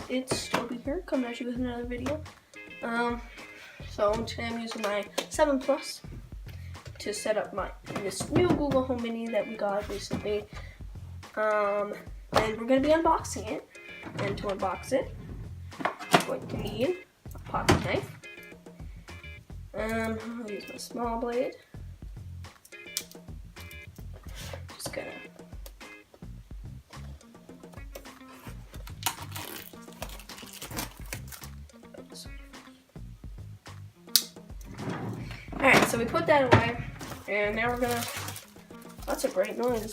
it's Toby here, coming at you with another video. So today I'm using my 7 Plus to set up this new Google Home Mini that we got recently. And we're going to be unboxing it. And to unbox it, I'm going to need a pocket knife. I'll use my small blade. Just gonna Alright, so we put that away, and now we're gonna, that's a great noise.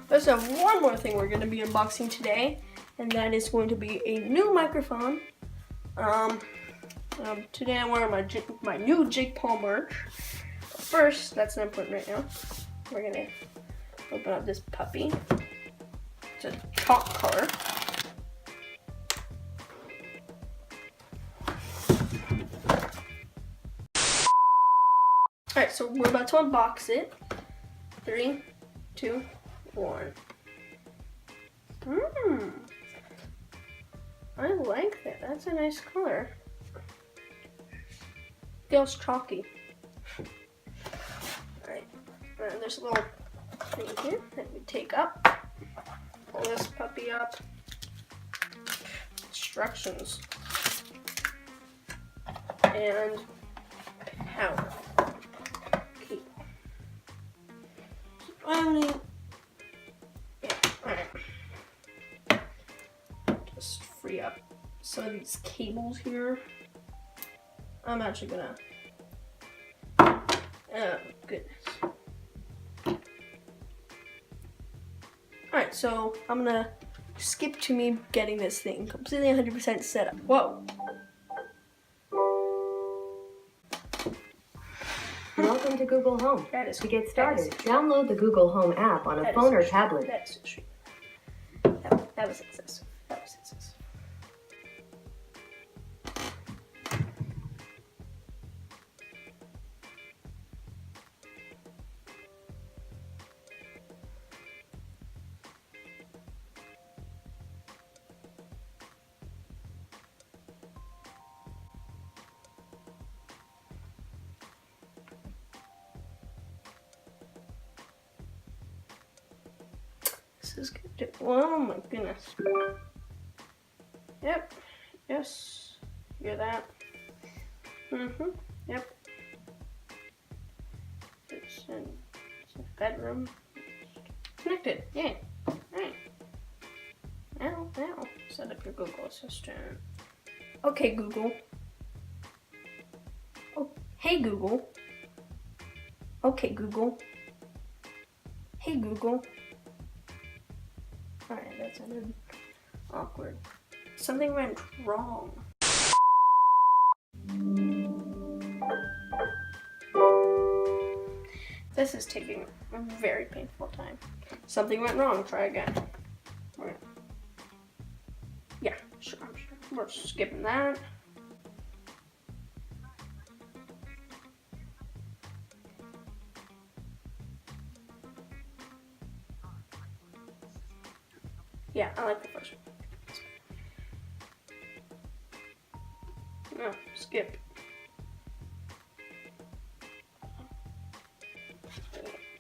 There's one more thing we're gonna be unboxing today, and that is going to be a new microphone. Today I'm wearing my new Jake Paul merch. But first, that's not important right now. We're gonna open up this puppy. It's a chalk color. Alright, so we're about to unbox it. 3, 2, 1. I like that. That's a nice color. Feels chalky. Alright, there's a little thing here that we take up. Pull this puppy up. Instructions. And power. Just free up some of these cables here. I'm actually gonna, oh goodness. Alright, so I'm gonna skip to me getting this thing completely 100% set up. Whoa. Welcome to Google Home. To get started, download the Google Home app on a phone or tablet. That was excessive. That was excessive. This is good. Oh my goodness. Yep. Yes. Hear that? Yep. It's in the bedroom. Connected. Yay. Alright. Now. Set up your Google Assistant. Okay, Google. Oh, hey, Google. Okay, Google. Hey, Google. Alright, that sounded awkward. Something went wrong. This is taking a very painful time. Something went wrong. Try again. Yeah, sure, I'm sure. We're skipping that. Yeah, I like the first one. No, skip.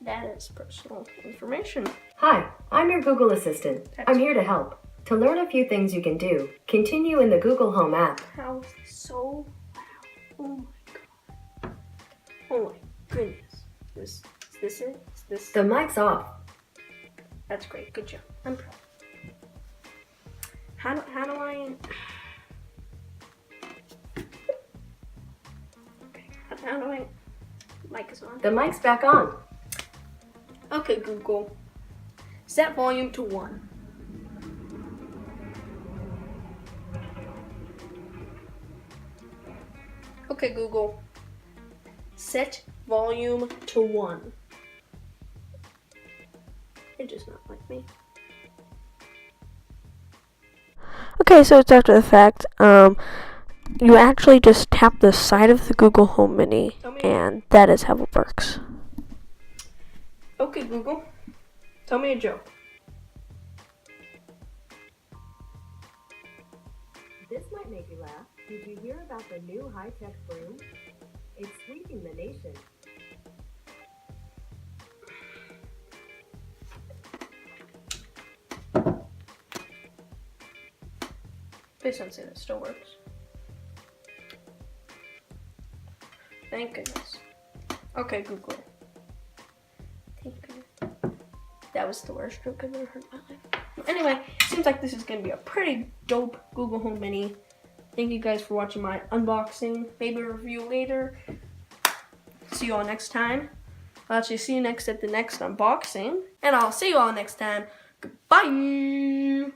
That is personal information. Hi, I'm your Google Assistant. I'm here to help. To learn a few things you can do, continue in the Google Home app. How is this so loud? Oh my god. Oh my goodness. Is this it? Is this? The mic's off. That's great. Good job. I'm proud. How do I? Okay. How do I? Mic is on. The mic's back on. Okay, Google. Set volume to 1. Okay, Google. Set volume to 1. It does not like me. Okay, so it's after the fact. You actually just tap the side of the Google Home Mini, and that is how it works. Okay, Google, tell me a joke. about the new high-tech broom? It's sweeping the nation. Please don't say that still works. Thank goodness. Okay, Google. Thank goodness. That was the worst joke I've ever heard in my life. Anyway, seems like this is going to be a pretty dope Google Home Mini. Thank you guys for watching my unboxing. Maybe a review later. See you all next time. I'll actually see you next at the next unboxing. And I'll see you all next time. Goodbye.